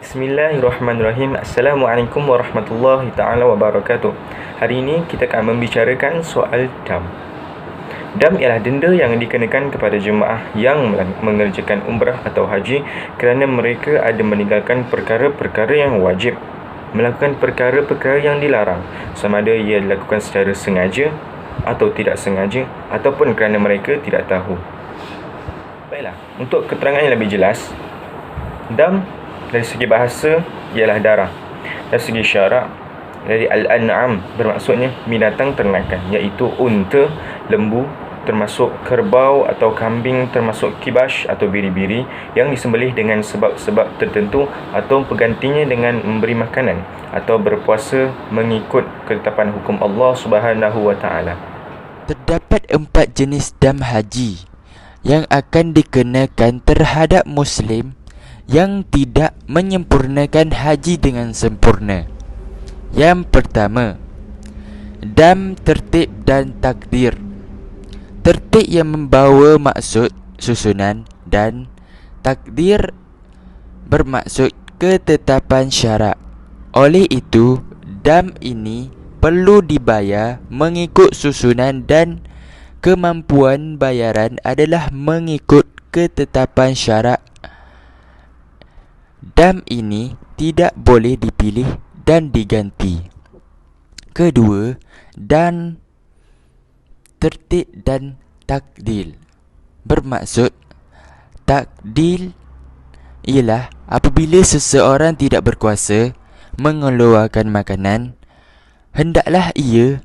Bismillahirrahmanirrahim. Assalamualaikum warahmatullahi ta'ala wabarakatuh. Hari ini kita akan membicarakan soal dam. Dam ialah denda yang dikenakan kepada jemaah yang mengerjakan umrah atau haji kerana mereka ada meninggalkan perkara-perkara yang wajib, melakukan perkara-perkara yang dilarang, sama ada ia dilakukan secara sengaja atau tidak sengaja, ataupun kerana mereka tidak tahu. Baiklah, untuk keterangan yang lebih jelas, dam dari segi bahasa ialah darah. Dari segi syarak, dari al-an'am bermaksudnya binatang ternakan, iaitu unta, lembu, termasuk kerbau atau kambing, termasuk kibash atau biri-biri yang disembelih dengan sebab-sebab tertentu atau penggantinya dengan memberi makanan atau berpuasa mengikut ketetapan hukum Allah Subhanahu wa taala. Terdapat 4 jenis dam haji yang akan dikenakan terhadap Muslim yang tidak menyempurnakan haji dengan sempurna. Yang pertama, dam tertib dan takdir. Tertib yang membawa maksud susunan dan takdir bermaksud ketetapan syarak. Oleh itu, dam ini perlu dibayar mengikut susunan dan kemampuan bayaran adalah mengikut ketetapan syarak. Dam ini tidak boleh dipilih dan diganti. Kedua, dan tertib dan takdil. Bermaksud, takdil ialah apabila seseorang tidak berkuasa mengeluarkan makanan, hendaklah ia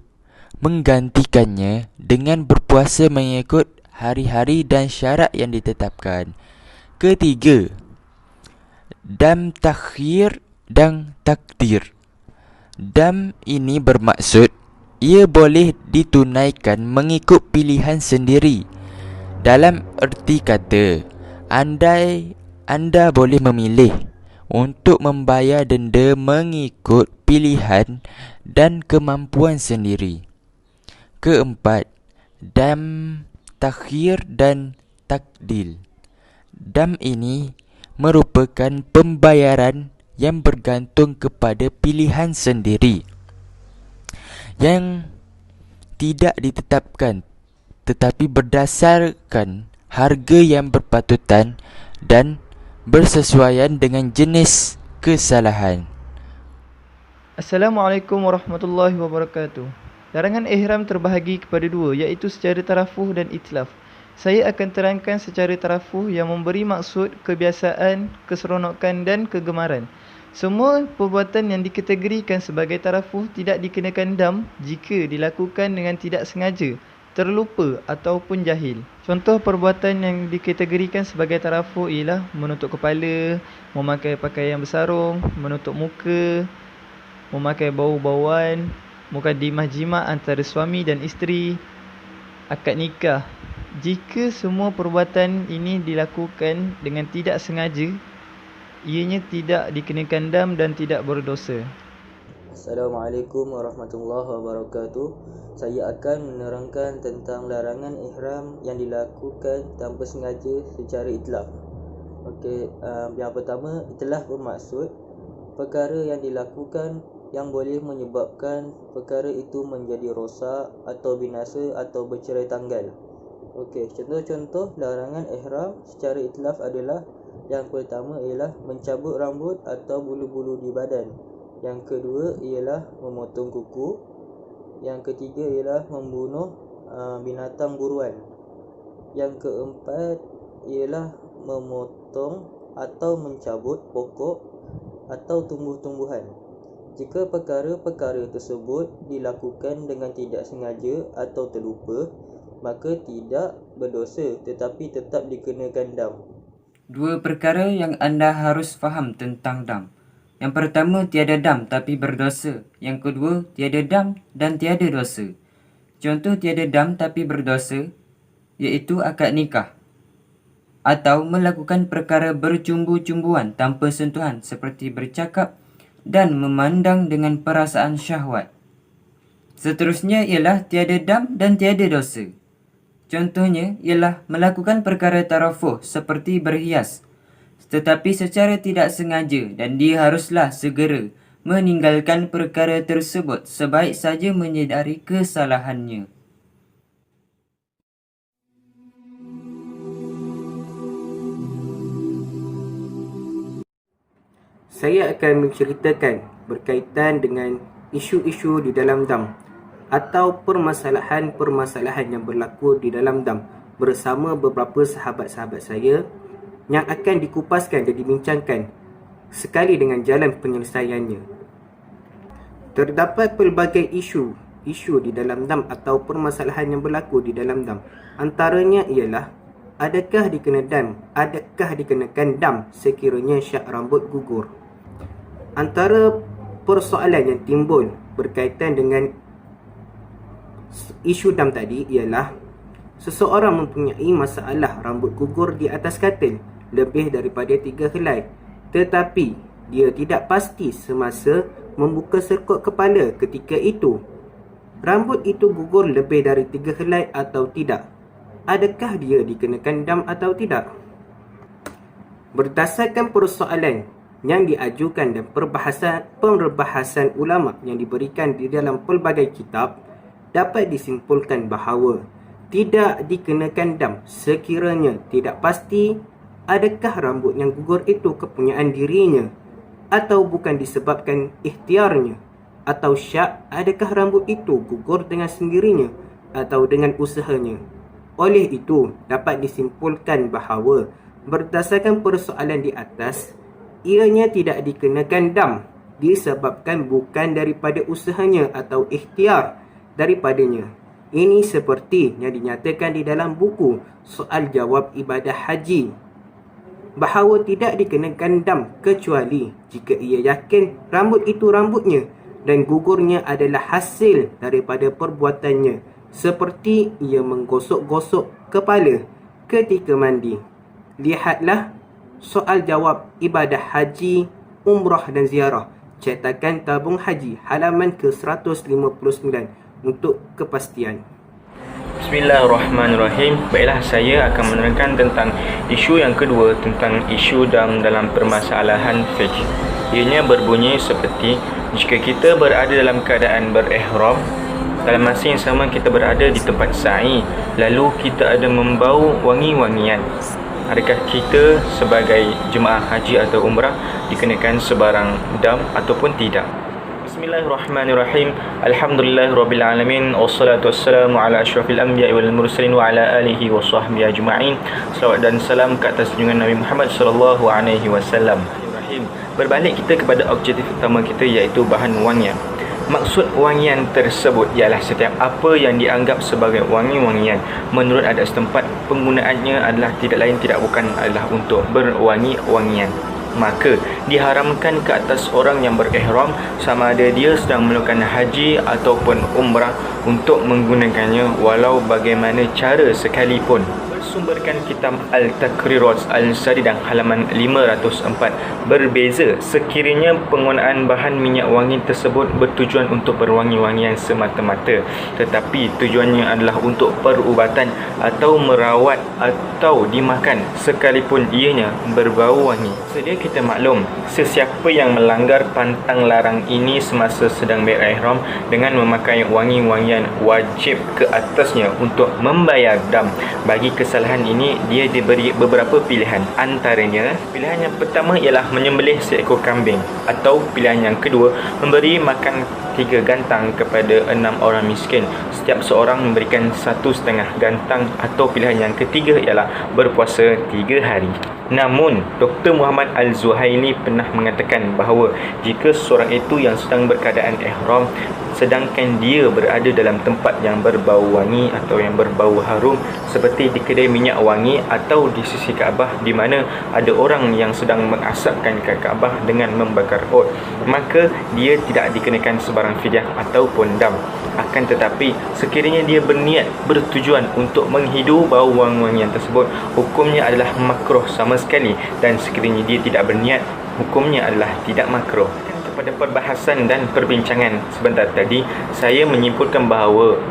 menggantikannya dengan berpuasa mengikut hari-hari dan syarat yang ditetapkan. Ketiga, dam takhir dan takdir. Dam ini bermaksud ia boleh ditunaikan mengikut pilihan sendiri. Dalam erti kata, andai anda boleh memilih untuk membayar denda mengikut pilihan dan kemampuan sendiri. Keempat, dam takhir dan takdil. Dam ini merupakan pembayaran yang bergantung kepada pilihan sendiri yang tidak ditetapkan, tetapi berdasarkan harga yang berpatutan dan bersesuaian dengan jenis kesalahan. Assalamualaikum warahmatullahi wabarakatuh. Larangan ihram terbahagi kepada dua, iaitu secara tarafuh dan itlaf. Saya akan terangkan secara tarafuh yang memberi maksud kebiasaan, keseronokan dan kegemaran. Semua perbuatan yang dikategorikan sebagai tarafuh tidak dikenakan dam jika dilakukan dengan tidak sengaja, terlupa ataupun jahil. Contoh perbuatan yang dikategorikan sebagai tarafuh ialah menutup kepala, memakai pakaian bersarung, menutup muka, memakai bau-bauan, mukadimah jima' antara suami dan isteri, akad nikah. Jika semua perbuatan ini dilakukan dengan tidak sengaja, ianya tidak dikenakan dam dan tidak berdosa. Assalamualaikum warahmatullahi wabarakatuh. Saya akan menerangkan tentang larangan ihram yang dilakukan tanpa sengaja secara itlaf. Yang pertama, itlaf bermaksud perkara yang dilakukan yang boleh menyebabkan perkara itu menjadi rosak atau binasa atau bercerai tanggal. Contoh-contoh larangan ihram secara itlaf adalah, yang pertama ialah mencabut rambut atau bulu-bulu di badan. Yang kedua ialah memotong kuku. Yang ketiga ialah membunuh binatang buruan. Yang keempat ialah memotong atau mencabut pokok atau tumbuh-tumbuhan. Jika perkara-perkara tersebut dilakukan dengan tidak sengaja atau terlupa, maka tidak berdosa tetapi tetap dikenakan dam. Dua perkara yang anda harus faham tentang dam. Yang pertama, tiada dam tapi berdosa. Yang kedua, tiada dam dan tiada dosa. Contoh tiada dam tapi berdosa iaitu akad nikah atau melakukan perkara bercumbu-cumbuan tanpa sentuhan seperti bercakap dan memandang dengan perasaan syahwat. Seterusnya ialah tiada dam dan tiada dosa. Contohnya ialah melakukan perkara tarafuh seperti berhias, tetapi secara tidak sengaja, dan dia haruslah segera meninggalkan perkara tersebut sebaik saja menyedari kesalahannya. Saya akan menceritakan berkaitan dengan isu-isu di dalam dam atau permasalahan-permasalahan yang berlaku di dalam dam bersama beberapa sahabat-sahabat saya yang akan dikupaskan dan dibincangkan sekali dengan jalan penyelesaiannya. Terdapat pelbagai isu di dalam dam atau permasalahan yang berlaku di dalam dam. Antaranya ialah adakah dikenakan dam sekiranya syak rambut gugur. Antara persoalan yang timbul berkaitan dengan isu dam tadi ialah seseorang mempunyai masalah rambut gugur di atas katil lebih daripada 3 helai, tetapi dia tidak pasti semasa membuka serkut kepala ketika itu rambut itu gugur lebih dari 3 helai atau tidak. Adakah dia dikenakan dam atau tidak? Berdasarkan persoalan yang diajukan dan perbahasan ulama yang diberikan di dalam pelbagai kitab, dapat disimpulkan bahawa tidak dikenakan dam sekiranya tidak pasti adakah rambut yang gugur itu kepunyaan dirinya atau bukan disebabkan ikhtiarnya, atau syak adakah rambut itu gugur dengan sendirinya atau dengan usahanya. Oleh itu, dapat disimpulkan bahawa berdasarkan persoalan di atas, ianya tidak dikenakan dam disebabkan bukan daripada usahanya atau ikhtiar daripadanya. Ini seperti yang dinyatakan di dalam buku Soal Jawab Ibadah Haji, bahawa tidak dikenakan dam kecuali jika ia yakin rambut itu rambutnya dan gugurnya adalah hasil daripada perbuatannya, seperti ia menggosok-gosok kepala ketika mandi. Lihatlah Soal Jawab Ibadah Haji, Umrah dan Ziarah, cetakan Tabung Haji, halaman ke-159 untuk kepastian. Bismillahirrahmanirrahim. Baiklah, saya akan menerangkan tentang isu yang kedua, tentang isu dalam permasalahan fiqh. Ianya berbunyi seperti, jika kita berada dalam keadaan berihram, dalam masa yang sama kita berada di tempat sa'i, lalu kita ada membau wangi-wangian, adakah kita sebagai jemaah haji atau umrah dikenakan sebarang dam ataupun tidak? Bismillahirrahmanirrahim. Alhamdulillahirrabbilalamin. Wassalatu wassalamu ala ashrafil anbiya'i wal mursalin wa ala alihi wa sahbihi ajma'in. Salawat dan salam ke atas junjungan Nabi Muhammad sallallahu alaihi wasallam. Berbalik kita kepada objektif utama kita, iaitu bahan wangian. Maksud wangian tersebut ialah setiap apa yang dianggap sebagai wangi-wangian. Menurut adat setempat, penggunaannya adalah tidak lain tidak bukan adalah untuk berwangi-wangian. Maka diharamkan ke atas orang yang berihram, sama ada dia sedang melakukan haji ataupun umrah, untuk menggunakannya walau bagaimana cara sekalipun. Bersumberkan kitab Al-Takrirat Al-Sadidang halaman 504, berbeza sekiranya penggunaan bahan minyak wangi tersebut bertujuan untuk berwangi-wangian semata-mata, tetapi tujuannya adalah untuk perubatan atau merawat atau dimakan, sekalipun ianya berbau wangi. Sedia kita maklum, sesiapa yang melanggar pantang larang ini semasa sedang berihram dengan memakai wangi-wangian, wajib ke atasnya untuk membayar dam. Bagi kesalahan ini, dia diberi beberapa pilihan. Antaranya, pilihan yang pertama ialah menyembelih seekor kambing, atau pilihan yang kedua, memberi makan 3 gantang kepada 6 orang miskin, setiap seorang memberikan 1,5 gantang, atau pilihan yang ketiga ialah berpuasa 3 hari. Namun, Dr. Muhammad Al-Zuhaili pernah mengatakan bahawa jika seseorang itu yang sedang berkeadaan ihram, sedangkan dia berada dalam tempat yang berbau wangi atau yang berbau harum, seperti di kedai minyak wangi atau di sisi Kaabah di mana ada orang yang sedang mengasapkan ke Kaabah dengan membakar ud, maka dia tidak dikenakan sebarang fidyah ataupun dam. Akan tetapi, sekiranya dia berniat bertujuan untuk menghidu bau wangi-wangian tersebut, hukumnya adalah makruh sama sekali, dan sekiranya dia tidak berniat, hukumnya adalah tidak makruh. kepada perbahasan dan perbincangan sebentar tadi, saya menyimpulkan bahawa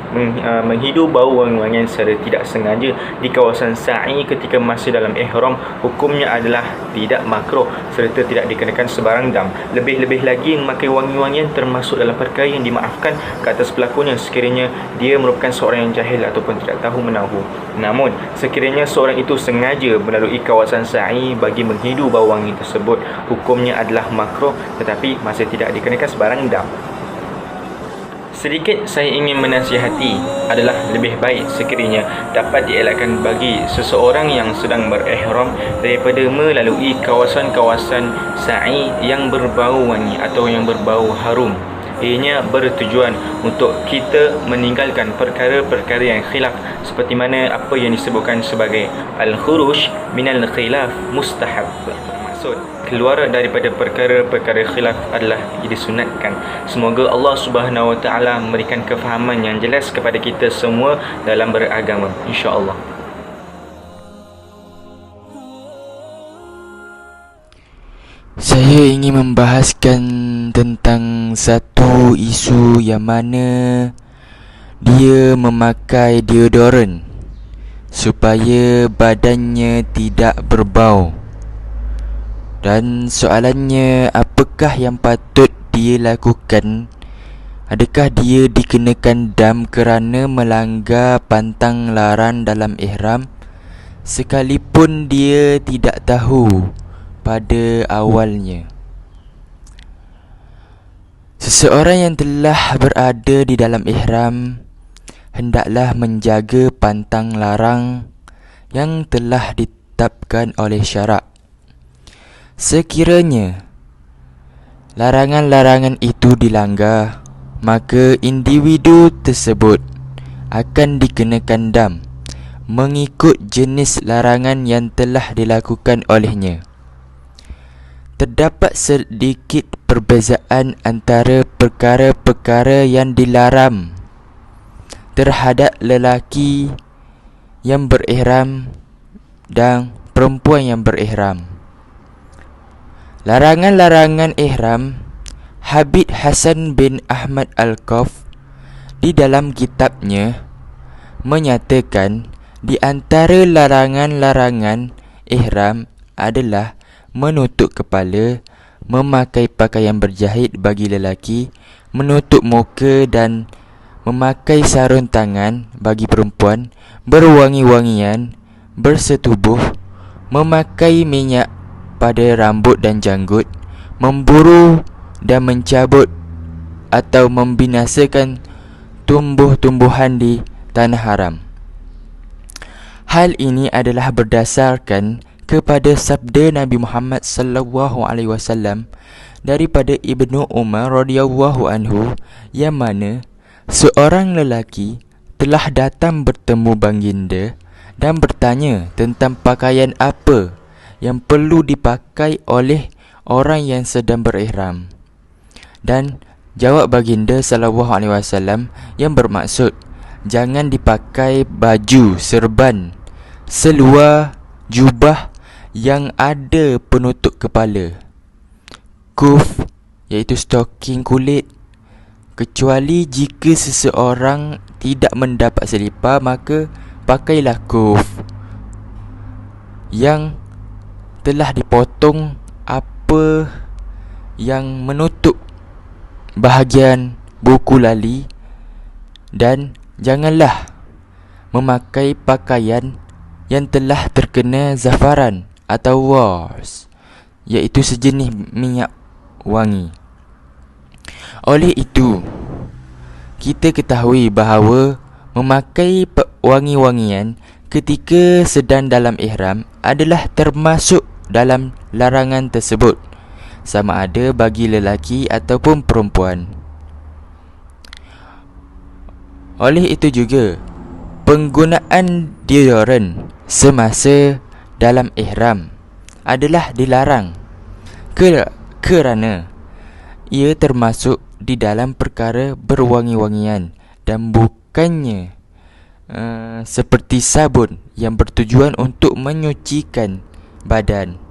menghidu bau wangi-wangian secara tidak sengaja di kawasan sa'i ketika masih dalam ihram, hukumnya adalah tidak makruh serta tidak dikenakan sebarang dam. Lebih-lebih lagi, memakai wangi-wangian termasuk dalam perkara yang dimaafkan ke atas pelakunya sekiranya dia merupakan seorang yang jahil ataupun tidak tahu menahu. Namun, sekiranya seorang itu sengaja melalui kawasan sa'i bagi menghidu bau wangi tersebut, hukumnya adalah makruh tetapi masih tidak dikenakan sebarang dam. Sedikit saya ingin menasihati adalah lebih baik sekiranya dapat dielakkan bagi seseorang yang sedang berihram daripada melalui kawasan-kawasan sa'i yang berbau wangi atau yang berbau harum. Ianya bertujuan untuk kita meninggalkan perkara-perkara yang khilaf, seperti mana apa yang disebutkan sebagai al-khuruj minal khilaf mustahab. Maksud keluar daripada perkara-perkara khilaf adalah disunatkan. Semoga Allah Subhanahu Wa Taala memberikan kefahaman yang jelas kepada kita semua dalam beragama, insya-Allah. Saya ingin membahaskan tentang satu isu yang mana dia memakai deodoran supaya badannya tidak berbau. Dan soalannya, apakah yang patut dia lakukan? Adakah dia dikenakan dam kerana melanggar pantang larang dalam ihram sekalipun dia tidak tahu pada awalnya? Seseorang yang telah berada di dalam ihram hendaklah menjaga pantang larang yang telah ditetapkan oleh syarak. Sekiranya larangan-larangan itu dilanggar, maka individu tersebut akan dikenakan dam mengikut jenis larangan yang telah dilakukan olehnya. Terdapat sedikit perbezaan antara perkara-perkara yang dilarang terhadap lelaki yang berihram dan perempuan yang berihram. Larangan-larangan ihram, Habib Hasan bin Ahmad Al-Qaf di dalam kitabnya menyatakan di antara larangan-larangan ihram adalah menutup kepala, memakai pakaian berjahit bagi lelaki, menutup muka dan memakai sarung tangan bagi perempuan, berwangi-wangian, bersetubuh, memakai minyak pada rambut dan janggut, memburu dan mencabut atau membinasakan tumbuh-tumbuhan di tanah haram. Hal ini adalah berdasarkan kepada sabda Nabi Muhammad sallallahu alaihi wasallam daripada Ibnu Umar radhiyallahu anhu, yang mana seorang lelaki telah datang bertemu baginda dan bertanya tentang pakaian apa yang perlu dipakai oleh orang yang sedang berihram. Dan jawab baginda sallallahu alaihi wasallam yang bermaksud, jangan dipakai baju serban seluar jubah yang ada penutup kepala, kuf iaitu stoking kulit, kecuali jika seseorang tidak mendapat selipar, maka pakailah kuf yang telah dipotong apa yang menutup bahagian buku lali, dan janganlah memakai pakaian yang telah terkena zafaran atau wars, iaitu sejenis minyak wangi. Oleh itu, kita ketahui bahawa memakai wangi-wangian ketika sedang dalam ihram adalah termasuk dalam larangan tersebut, sama ada bagi lelaki ataupun perempuan. Oleh itu juga, penggunaan deodoran semasa dalam ihram adalah dilarang kerana ia termasuk di dalam perkara berwangi-wangian dan bukannya seperti sabun yang bertujuan untuk menyucikan badan.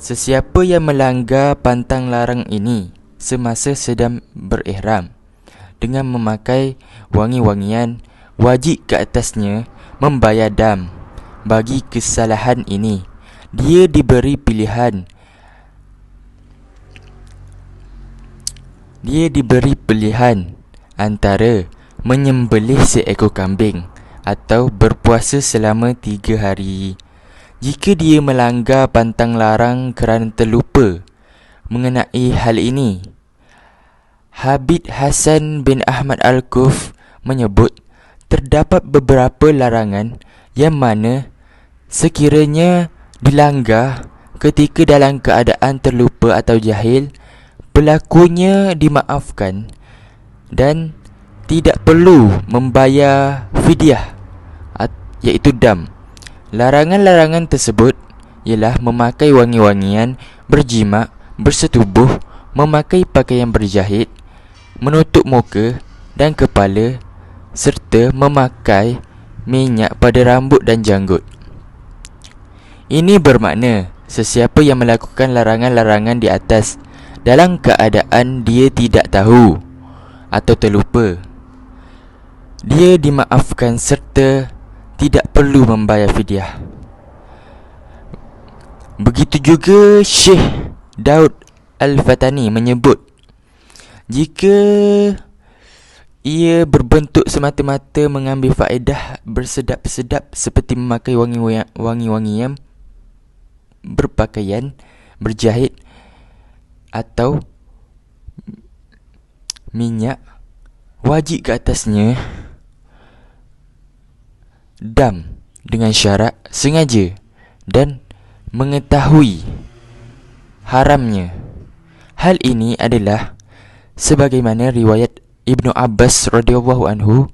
Sesiapa yang melanggar pantang larang ini semasa sedang berihram dengan memakai wangi-wangian, wajib ke atasnya membayar dam. Bagi kesalahan ini, dia diberi pilihan antara menyembelih seekor kambing atau berpuasa selama 3 hari. Jika dia melanggar pantang larang kerana terlupa mengenai hal ini, Habib Hasan bin Ahmad Al-Kuf menyebut terdapat beberapa larangan yang mana sekiranya dilanggar ketika dalam keadaan terlupa atau jahil, pelakunya dimaafkan dan tidak perlu membayar fidyah, iaitu dam. Larangan-larangan tersebut ialah memakai wangi-wangian, berjimat, bersetubuh, memakai pakaian berjahit, menutup muka dan kepala, serta memakai minyak pada rambut dan janggut. Ini bermakna sesiapa yang melakukan larangan-larangan di atas dalam keadaan dia tidak tahu atau terlupa, dia dimaafkan serta tidak perlu membayar fidyah. Begitu juga Syekh Daud Al-Fatani menyebut, jika ia berbentuk semata-mata mengambil faedah bersedap-sedap seperti memakai wangi-wangian, berpakaian berjahit atau minyak, wajib ke atasnya dam dengan syarat sengaja dan mengetahui haramnya. Hal ini adalah sebagaimana riwayat Ibnu Abbas radhiyallahu anhu,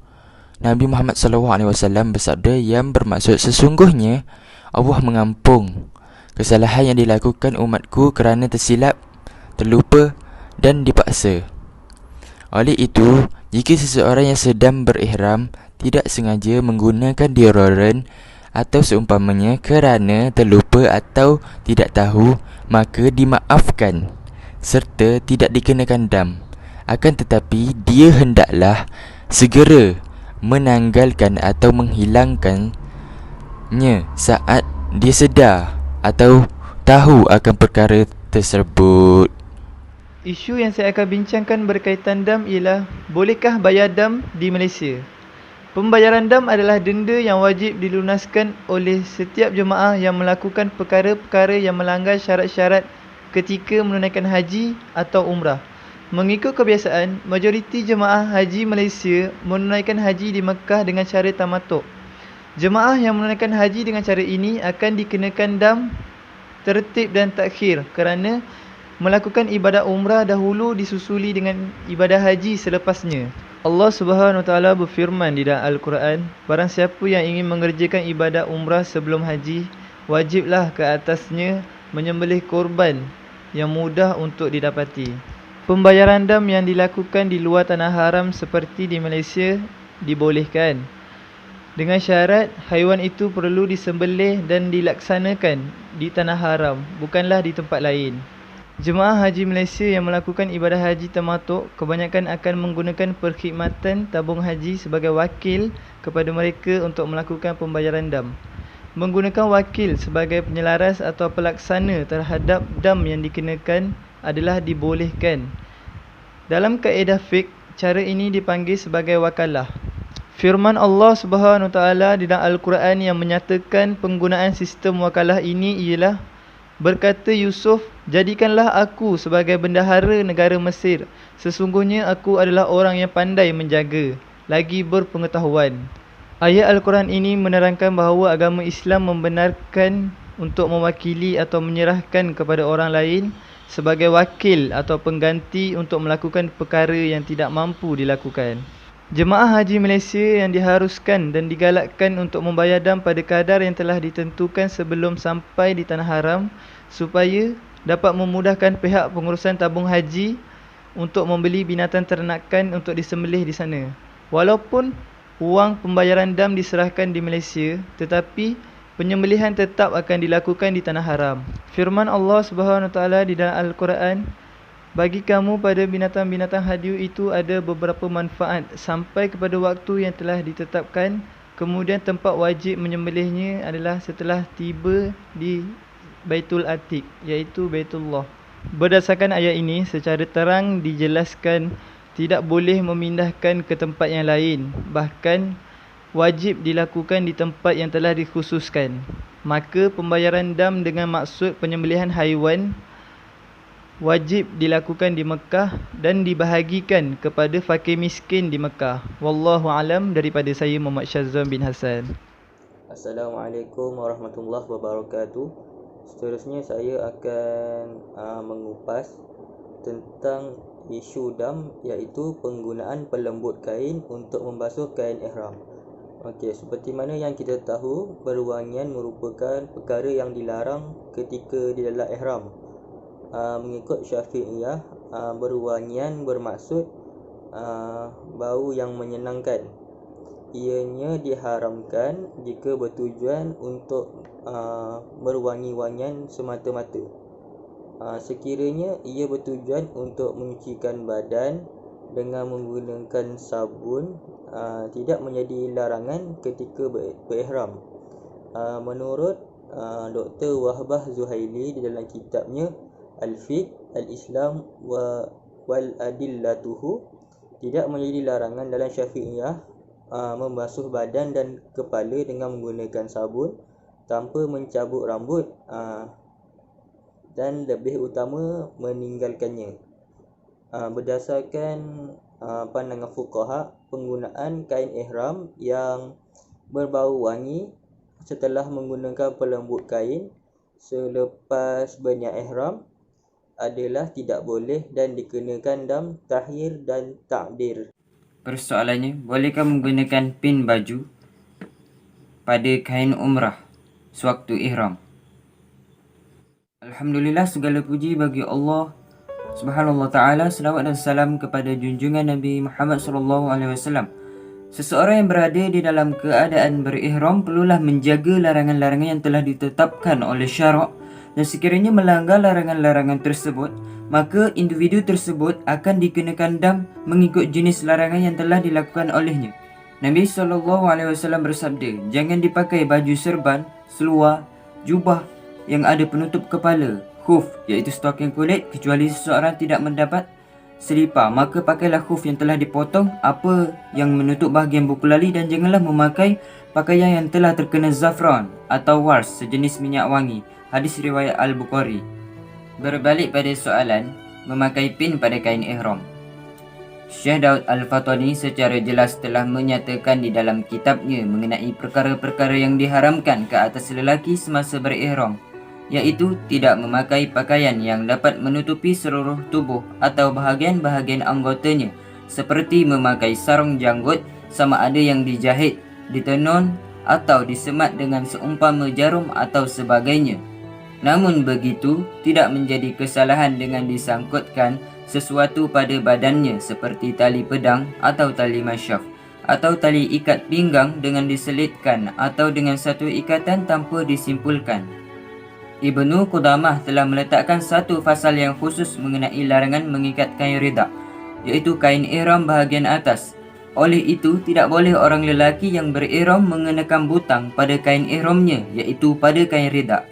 Nabi Muhammad SAW bersabda yang bermaksud, sesungguhnya Allah mengampung kesalahan yang dilakukan umatku kerana tersilap, terlupa dan dipaksa. Oleh itu, jika seseorang yang sedang berihram tidak sengaja menggunakan deodoran atau seumpamanya kerana terlupa atau tidak tahu, maka dimaafkan serta tidak dikenakan dam. Akan tetapi dia hendaklah segera menanggalkan atau menghilangkannya saat dia sedar atau tahu akan perkara tersebut. Isu yang saya akan bincangkan berkaitan dam ialah, bolehkah bayar dam di Malaysia? Pembayaran dam adalah denda yang wajib dilunaskan oleh setiap jemaah yang melakukan perkara-perkara yang melanggar syarat-syarat ketika menunaikan haji atau umrah. Mengikut kebiasaan, majoriti jemaah haji Malaysia menunaikan haji di Mekah dengan cara tamatuk. Jemaah yang menunaikan haji dengan cara ini akan dikenakan dam tertib dan takhir kerana melakukan ibadah umrah dahulu disusuli dengan ibadah haji selepasnya. Allah Subhanahu Wa Taala berfirman di dalam Al-Quran, barang siapa yang ingin mengerjakan ibadah umrah sebelum haji, wajiblah ke atasnya menyembelih korban yang mudah untuk didapati. Pembayaran dam yang dilakukan di luar tanah haram seperti di Malaysia dibolehkan, dengan syarat haiwan itu perlu disembelih dan dilaksanakan di tanah haram, bukanlah di tempat lain. Jemaah haji Malaysia yang melakukan ibadah haji tamatuk kebanyakan akan menggunakan perkhidmatan tabung haji sebagai wakil kepada mereka untuk melakukan pembayaran dam. Menggunakan wakil sebagai penyelaras atau pelaksana terhadap dam yang dikenakan adalah dibolehkan. Dalam kaedah fiqh, cara ini dipanggil sebagai wakalah. Firman Allah Subhanahu Wa Taala di dalam Al-Quran yang menyatakan penggunaan sistem wakalah ini ialah, berkata Yusuf, jadikanlah aku sebagai bendahara negara Mesir. Sesungguhnya aku adalah orang yang pandai menjaga, lagi berpengetahuan. Ayat Al-Quran ini menerangkan bahawa agama Islam membenarkan untuk mewakili atau menyerahkan kepada orang lain sebagai wakil atau pengganti untuk melakukan perkara yang tidak mampu dilakukan. Jemaah haji Malaysia yang diharuskan dan digalakkan untuk membayar dam pada kadar yang telah ditentukan sebelum sampai di tanah haram supaya dapat memudahkan pihak pengurusan tabung haji untuk membeli binatang ternakan untuk disembelih di sana. Walaupun wang pembayaran dam diserahkan di Malaysia, tetapi penyembelihan tetap akan dilakukan di tanah haram. Firman Allah Subhanahu Wa Taala di dalam Al-Quran, Bagi kamu pada binatang-binatang hadiu itu ada beberapa manfaat sampai kepada waktu yang telah ditetapkan. Kemudian tempat wajib menyembelihnya adalah setelah tiba di Baitul Atiq, iaitu Baitullah. Berdasarkan ayat ini, secara terang dijelaskan tidak boleh memindahkan ke tempat yang lain. Bahkan wajib dilakukan di tempat yang telah dikhususkan. Maka pembayaran dam dengan maksud penyembelihan haiwan wajib dilakukan di Mekah dan dibahagikan kepada fakir miskin di Mekah. Wallahu alam. Daripada saya Muhammad Syazwan bin Hasan. Assalamualaikum warahmatullahi wabarakatuh. Seterusnya saya akan mengupas tentang isu dam, iaitu penggunaan pelembut kain untuk membasuh kain ihram. Okey, seperti mana yang kita tahu, berwangian merupakan perkara yang dilarang ketika di dalam ihram. Mengikut Syafi'iyah, berwangian bermaksud bau yang menyenangkan. Ianya diharamkan jika bertujuan untuk berwangi-wangian semata-mata. Sekiranya ia bertujuan untuk menyucikan badan dengan menggunakan sabun, tidak menjadi larangan ketika berihram. Menurut Dr. Wahbah Zuhaili di dalam kitabnya Al-Fiqh Al-Islam wal Adillatuhu, tidak menjadi larangan dalam Syafi'iyah membasuh badan dan kepala dengan menggunakan sabun tanpa mencabut rambut, dan lebih utama meninggalkannya. Berdasarkan pandangan fuqaha, penggunaan kain ihram yang berbau wangi setelah menggunakan pelembut kain selepas berniat ihram adalah tidak boleh dan dikenakan dam tahir dan ta'dir. Persoalannya, bolehkah menggunakan pin baju pada kain umrah sewaktu ihram? Alhamdulillah, segala puji bagi Allah Subhanallah Ta'ala. Selawat dan salam kepada junjungan Nabi Muhammad SAW. Seseorang yang berada di dalam keadaan berihram perlulah menjaga larangan-larangan yang telah ditetapkan oleh syarak, dan sekiranya melanggar larangan-larangan tersebut, maka individu tersebut akan dikenakan dam mengikut jenis larangan yang telah dilakukan olehnya. Nabi SAW bersabda, jangan dipakai baju serban, seluar, jubah yang ada penutup kepala, khuf iaitu stoking kulit, kecuali seseorang tidak mendapat selipar, maka pakailah khuf yang telah dipotong apa yang menutup bahagian buku lali, dan janganlah memakai pakaian yang telah terkena zafran atau wars, sejenis minyak wangi. Hadis riwayat Al-Bukhari. Berbalik pada soalan memakai pin pada kain ihram, Syekh Daud Al-Fatani secara jelas telah menyatakan di dalam kitabnya mengenai perkara-perkara yang diharamkan ke atas lelaki semasa berihram, iaitu tidak memakai pakaian yang dapat menutupi seluruh tubuh atau bahagian-bahagian anggotanya, seperti memakai sarung janggut sama ada yang dijahit, ditenun atau disemat dengan seumpama jarum atau sebagainya. Namun begitu tidak menjadi kesalahan dengan disangkutkan sesuatu pada badannya seperti tali pedang atau tali masyaf atau tali ikat pinggang dengan diselitkan atau dengan satu ikatan tanpa disimpulkan. Ibnu Qudamah telah meletakkan satu fasal yang khusus mengenai larangan mengikat kain rida, iaitu kain ihram bahagian atas. Oleh itu, tidak boleh orang lelaki yang berihram mengenakan butang pada kain ihramnya, iaitu pada kain rida,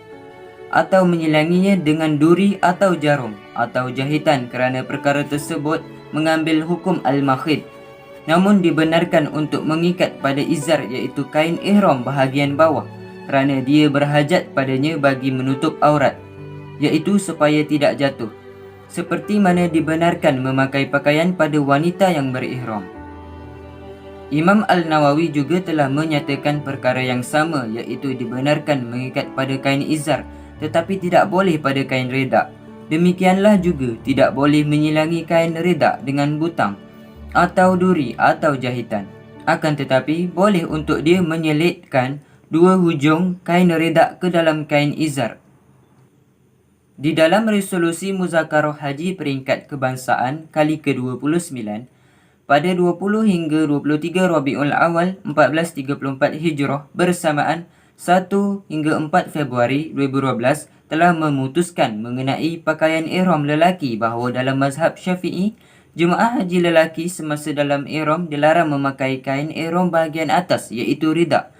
atau menyilanginya dengan duri atau jarum atau jahitan, kerana perkara tersebut mengambil hukum al-makhid. Namun dibenarkan untuk mengikat pada izar, iaitu kain ihram bahagian bawah, kerana dia berhajat padanya bagi menutup aurat, iaitu supaya tidak jatuh, seperti mana dibenarkan memakai pakaian pada wanita yang berihram. Imam Al-Nawawi juga telah menyatakan perkara yang sama, iaitu dibenarkan mengikat pada kain izar tetapi tidak boleh pada kain rida. Demikianlah juga tidak boleh menyilangi kain rida dengan butang atau duri atau jahitan. Akan tetapi boleh untuk dia menyelitkan dua hujung kain rida ke dalam kain izar. Di dalam resolusi Muzakarah Haji peringkat kebangsaan kali ke-29 pada 20 hingga 23 Rabiul Awal 1434 Hijrah bersamaan 1 hingga 4 Februari 2012 telah memutuskan mengenai pakaian ihram lelaki bahawa dalam mazhab Syafi'i, jemaah haji lelaki semasa dalam ihram dilarang memakai kain ihram bahagian atas iaitu rida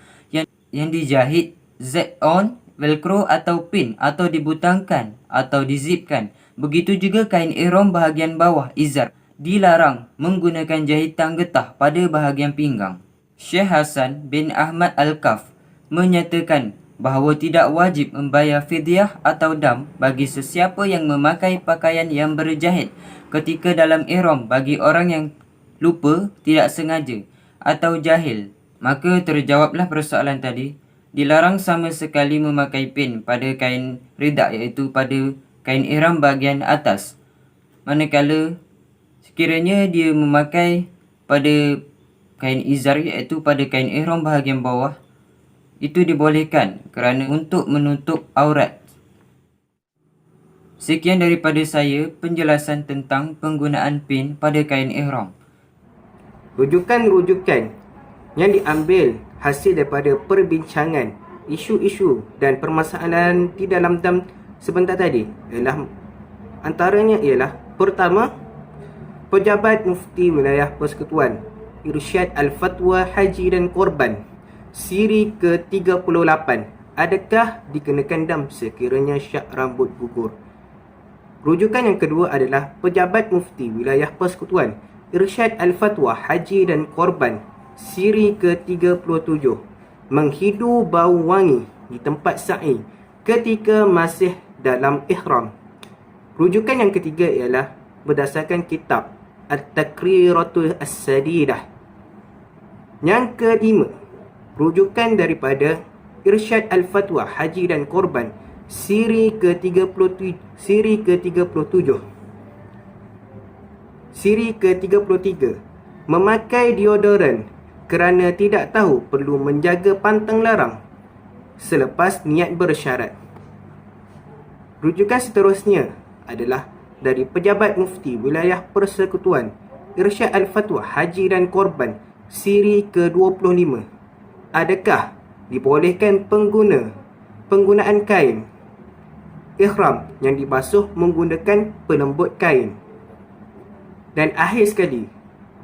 yang dijahit Z-on, velcro atau pin atau dibutangkan atau dizipkan. Begitu juga kain ihram bahagian bawah izar dilarang menggunakan jahitan getah pada bahagian pinggang. Syekh Hasan bin Ahmad Al-Kaf menyatakan bahawa tidak wajib membayar fidyah atau dam bagi sesiapa yang memakai pakaian yang berjahit ketika dalam ihram bagi orang yang lupa, tidak sengaja atau jahil. Maka terjawablah persoalan tadi. Dilarang sama sekali memakai pin pada kain rida iaitu pada kain ihram bahagian atas. Manakala sekiranya dia memakai pada kain izar iaitu pada kain ihram bahagian bawah, itu dibolehkan kerana untuk menutup aurat. Sekian daripada saya penjelasan tentang penggunaan pin pada kain ihram. Rujukan-rujukan yang diambil hasil daripada perbincangan isu-isu dan permasalahan di dalam dam sebentar tadi ialah antaranya ialah pertama, Pejabat Mufti Wilayah Persekutuan Irsyad Al-Fatwa Haji dan Korban Siri ke-38, adakah dikenakan dam sekiranya syak rambut gugur? Rujukan yang kedua adalah Pejabat Mufti Wilayah Persekutuan Irsyad Al-Fatwa Haji dan Korban Siri ke-37, menghidu bau wangi di tempat sa'i ketika masih dalam ihram. Rujukan yang ketiga ialah berdasarkan kitab At-Takriratul As-Sadidah. Yang kelima, rujukan daripada Irsyad Al-Fatwa Haji dan Korban Siri ke-37, Siri ke-33, memakai deodoran kerana tidak tahu perlu menjaga pantang larang selepas niat bersyarat. Rujukan seterusnya adalah dari Pejabat Mufti Wilayah Persekutuan Irsyad Al-Fatwa Haji dan Korban Siri ke-25, adakah dibolehkan penggunaan kain ihram yang dibasuh menggunakan pelembut kain. Dan akhir sekali,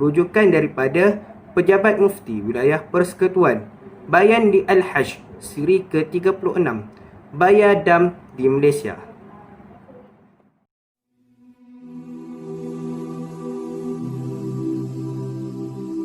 rujukan daripada Pejabat Mufti Wilayah Persekutuan Bayan di Al-Hajj Siri ke-36, bayar dam di Malaysia.